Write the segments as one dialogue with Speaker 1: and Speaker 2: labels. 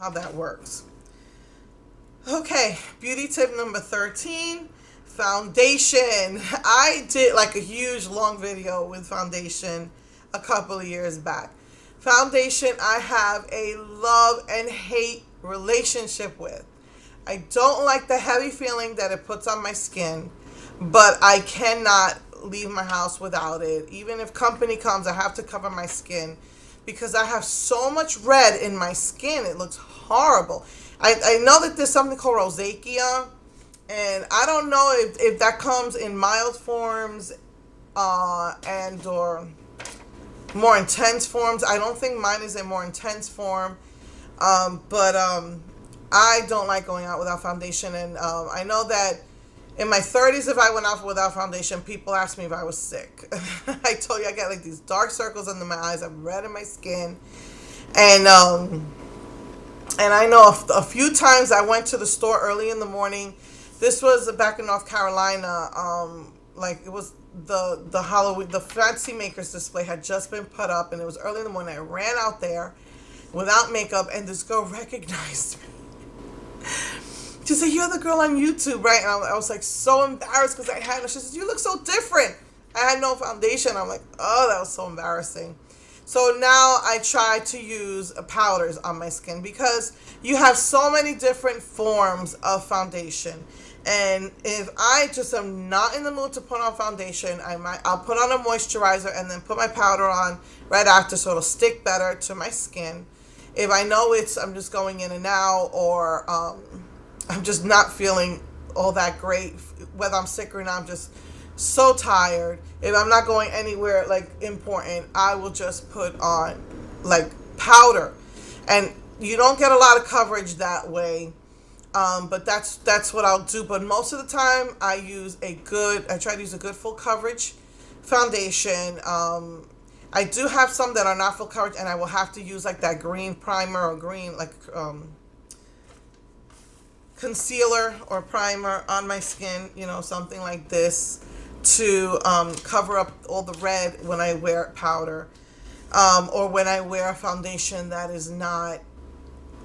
Speaker 1: how that works. Okay, beauty tip number 13, foundation. I did like a huge long video with foundation a couple of years back. Foundation, I have a love and hate relationship with. I don't like the heavy feeling that it puts on my skin, but I cannot leave my house without it. Even if company comes, I have to cover my skin because I have so much red in my skin. It looks horrible. I know that there's something called rosacea, and I don't know if that comes in mild forms and or more intense forms. I don't think mine is a more intense form, but I don't like going out without foundation, and I know that in my 30s, if I went out without foundation, people asked me if I was sick. I told you I got like these dark circles under my eyes. I'm red in my skin, and I know a few times I went to the store early in the morning. This was back in North Carolina. Like it was the Halloween, the Fancy Makers display had just been put up, and it was early in the morning. I ran out there without makeup, and this girl recognized me. She said, "You're the girl on YouTube, right?" And I was like so embarrassed because I had. She said, "You look so different." I had no foundation. I'm like, oh, that was so embarrassing. So now I try to use powders on my skin because you have so many different forms of foundation. And if I just am not in the mood to put on foundation, I'll put on a moisturizer and then put my powder on right after so it'll stick better to my skin. If I know I'm just going in and out, or I'm just not feeling all that great, whether I'm sick or not, I'm just so tired. If I'm not going anywhere like important, I will just put on like powder, and you don't get a lot of coverage that way. But that's what I'll do. But most of the time, I try to use a good full coverage foundation. I do have some that are not full coverage, and I will have to use like that green primer or green like concealer or primer on my skin, something like this to cover up all the red when I wear powder, or when I wear a foundation that is not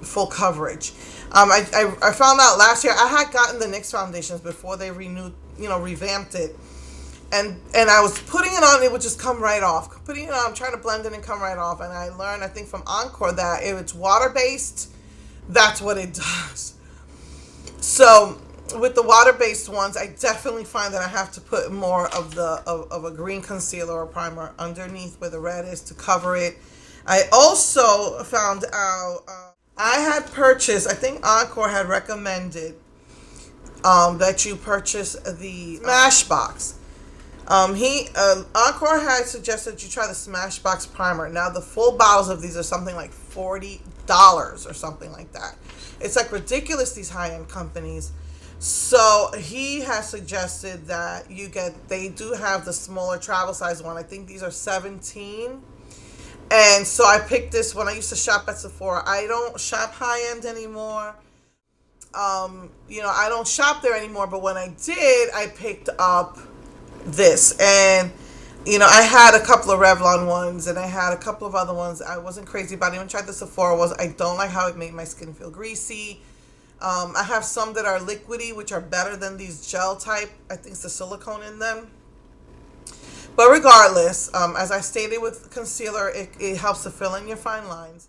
Speaker 1: full coverage. I found out last year I had gotten the NYX foundations before they revamped it, and I was putting it on, it would just come right off. Putting it on, I'm trying to blend it and come right off, and I learned, I think from Encore, that if it's water based, that's what it does. So with the water-based ones, I definitely find that I have to put more of a green concealer or primer underneath where the red is to cover it. I also found out I had purchased, I think Encore had recommended that you purchase the Smashbox. Encore had suggested you try the Smashbox primer. Now the full bottles of these are something like $40 or something like that. It's like ridiculous, these high-end companies. So he has suggested that they do have the smaller travel size one. I think these are 17. And so I picked this one. I used to shop at Sephora. I don't shop high-end anymore. I don't shop there anymore. But when I did, I picked up this. And, I had a couple of Revlon ones, and I had a couple of other ones I wasn't crazy about. I even tried the Sephora ones. I don't like how it made my skin feel greasy. I have some that are liquidy, which are better than these gel type. I think it's the silicone in them. But regardless, as I stated with concealer, it helps to fill in your fine lines.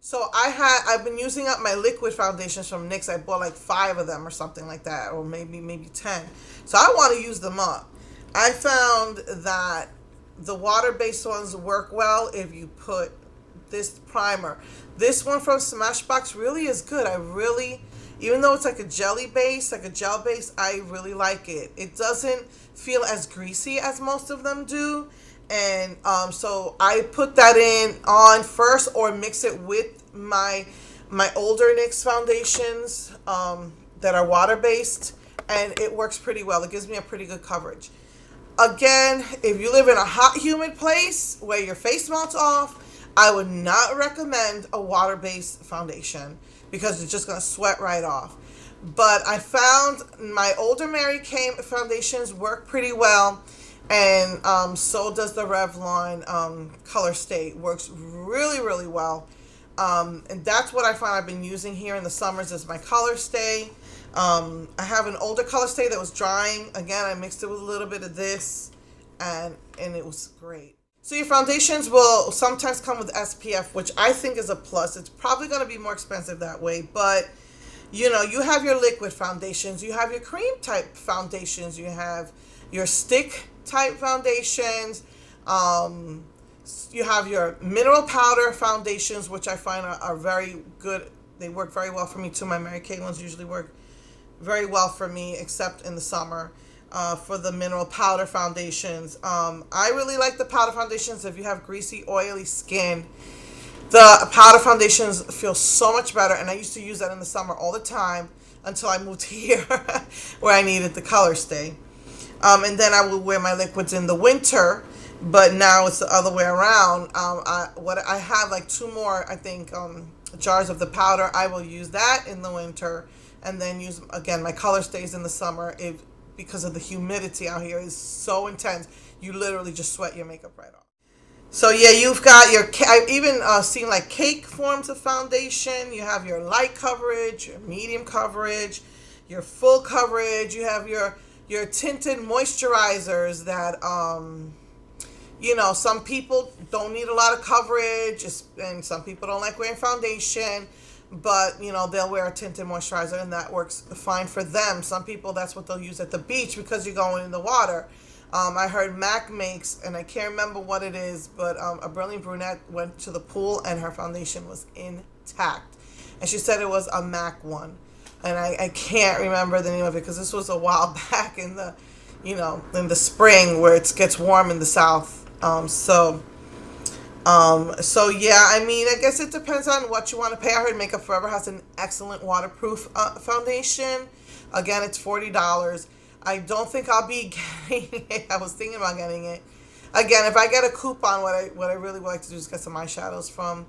Speaker 1: So I've been using up my liquid foundations from NYX. I bought like 5 of them or something like that, or maybe 10. So I want to use them up. I found that the water-based ones work well if you put this primer. This one from Smashbox really is good. Even though it's like a gel base, I really like it. It doesn't feel as greasy as most of them do. And so I put that on first, or mix it with my older NYX foundations that are water-based, and it works pretty well. It gives me a pretty good coverage. Again, if you live in a hot, humid place where your face melts off, I would not recommend a water-based foundation because it's just going to sweat right off. But I found my older Mary Kay foundations work pretty well, and so does the Revlon Color Stay. Works really, really well. And that's what I find I've been using here in the summers is my color stay. I have an older color stay that was drying. Again, I mixed it with a little bit of this, and it was great. So your foundations will sometimes come with SPF, which I think is a plus. It's probably going to be more expensive that way, but you know, you have your liquid foundations, you have your cream type foundations, you have your stick type foundations, you have your mineral powder foundations, which I find are very good. They work very well for me too. My Mary Kay ones usually work very well for me, except in the summer. For the mineral powder foundations, I really like the powder foundations. If you have greasy, oily skin, the powder foundations feel so much better, and I used to use that in the summer all the time until I moved here where I needed the color stay. And then I would wear my liquids in the winter, but now it's the other way around. I have like 2 more, I think, jars of the powder. I will use that in the winter, and then use again my color stays in the summer. Because of the humidity out here is so intense, you literally just sweat your makeup right off. So yeah, you've got your, I've even seen like cake forms of foundation. You have your light coverage, your medium coverage, your full coverage. You have your tinted moisturizers that, you know, some people don't need a lot of coverage, and some people don't like wearing foundation. But, you know, they'll wear a tinted moisturizer, and that works fine for them. Some people, that's what they'll use at the beach because you're going in the water. I heard MAC makes, and I can't remember what it is, but a brilliant brunette went to the pool, and her foundation was intact. And she said it was a MAC one. And I can't remember the name of it because this was a while back in the, you know, in the spring where it gets warm in the south. So yeah, I mean, I guess it depends on what you want to pay. I heard Makeup Forever has an excellent waterproof foundation. Again, it's $40. I don't think I'll be getting it. I was thinking about getting it. Again, if I get a coupon, what I really would like to do is get some eyeshadows from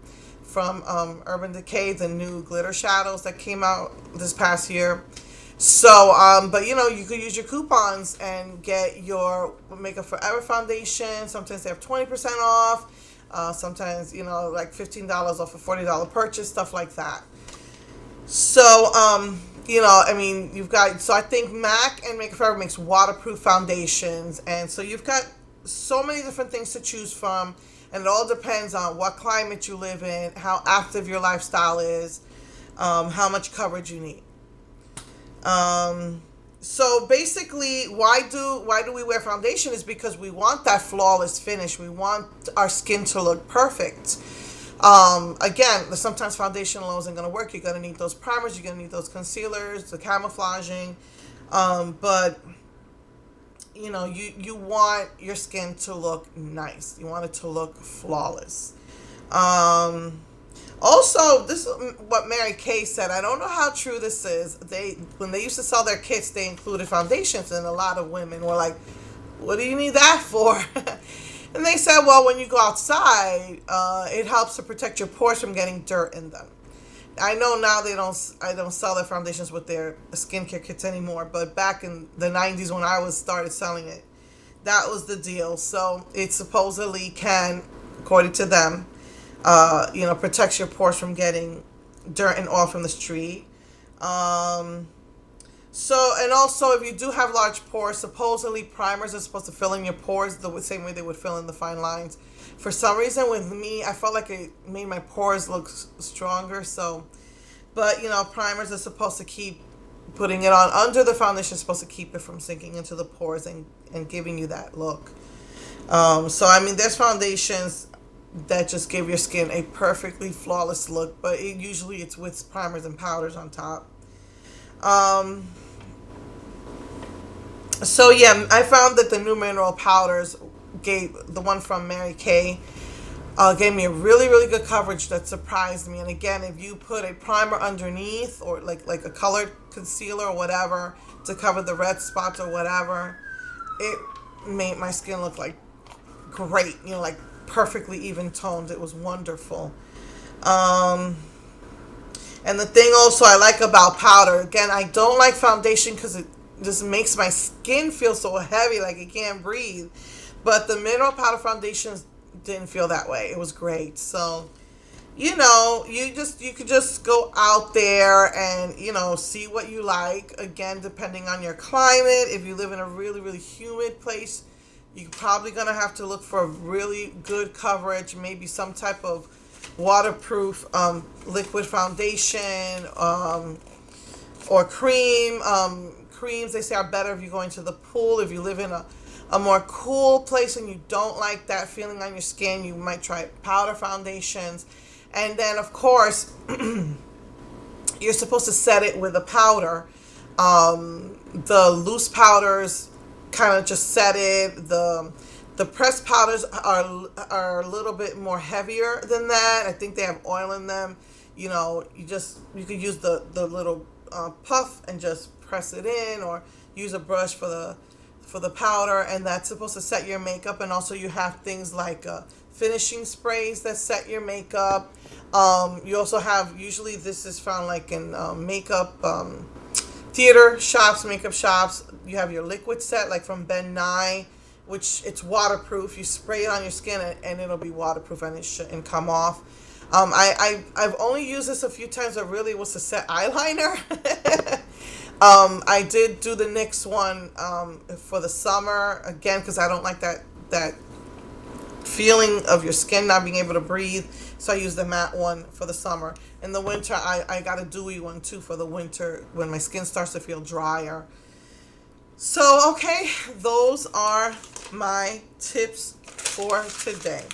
Speaker 1: Urban Decay, the new glitter shadows that came out this past year. So, but you know, you could use your coupons and get your Makeup Forever foundation. Sometimes they have 20% off. Sometimes, you know, like $15 off a $40 purchase, stuff like that. So, you know, I mean, you've got, so I think MAC and Makeup Forever makes waterproof foundations. And so you've got so many different things to choose from. And it all depends on what climate you live in, how active your lifestyle is, how much coverage you need. So basically, why do we wear foundation is because we want that flawless finish. We want our skin to look perfect. Again, sometimes foundation alone isn't going to work. You're going to need those primers. You're going to need those concealers, the camouflaging. But, you know, you want your skin to look nice. You want it to look flawless. Also, this is what Mary Kay said. I don't know how true this is. When they used to sell their kits, they included foundations, and a lot of women were like, what do you need that for? And they said, well, when you go outside, it helps to protect your pores from getting dirt in them. I know now I don't sell their foundations with their skincare kits anymore, but back in the 90s when I started selling it, that was the deal. So it supposedly can, according to them, you know, protects your pores from getting dirt and oil from the street. So, and also if you do have large pores, supposedly primers are supposed to fill in your pores the same way they would fill in the fine lines. For some reason with me, I felt like it made my pores look stronger. So, but you know, primers are supposed to keep putting it on under the foundation, is supposed to keep it from sinking into the pores and giving you that look. So, I mean, there's foundations that just give your skin a perfectly flawless look, but usually it's with primers and powders on top. So yeah, I found that the new mineral powders the one from Mary Kay gave me a really, really good coverage that surprised me. And again, if you put a primer underneath or like a colored concealer or whatever to cover the red spots or whatever, it made my skin look like great, you know, like perfectly even toned. It was wonderful. And the thing also I like about powder, again, I don't like foundation because it just makes my skin feel so heavy, like it can't breathe. But the mineral powder foundations didn't feel that way. It was great. So, you know, you could just go out there and, you know, see what you like. Again, depending on your climate, if you live in a really, really humid place, you're probably going to have to look for really good coverage, maybe some type of waterproof liquid foundation, or cream. Creams, they say, are better if you're going to the pool. If you live in a more cool place and you don't like that feeling on your skin, you might try powder foundations. And then, of course, you're supposed to set it with a powder. The loose powders kind of just set it. The pressed powders are a little bit more heavier than that. I think they have oil in them. You know, you could use the little puff and just press it in, or use a brush for the powder, and that's supposed to set your makeup. And also you have things like finishing sprays that set your makeup. You also have, usually this is found like in makeup theater shops, makeup shops. You have your liquid set like from Ben Nye, which it's waterproof. You spray it on your skin and it'll be waterproof, and it shouldn't come off. I've only used this a few times, but really it was to set eyeliner. I did do the NYX one for the summer, again, because I don't like that feeling of your skin not being able to breathe. So I use the matte one for the summer. In the winter, I got a dewy one too for the winter when my skin starts to feel drier. So, okay, those are my tips for today.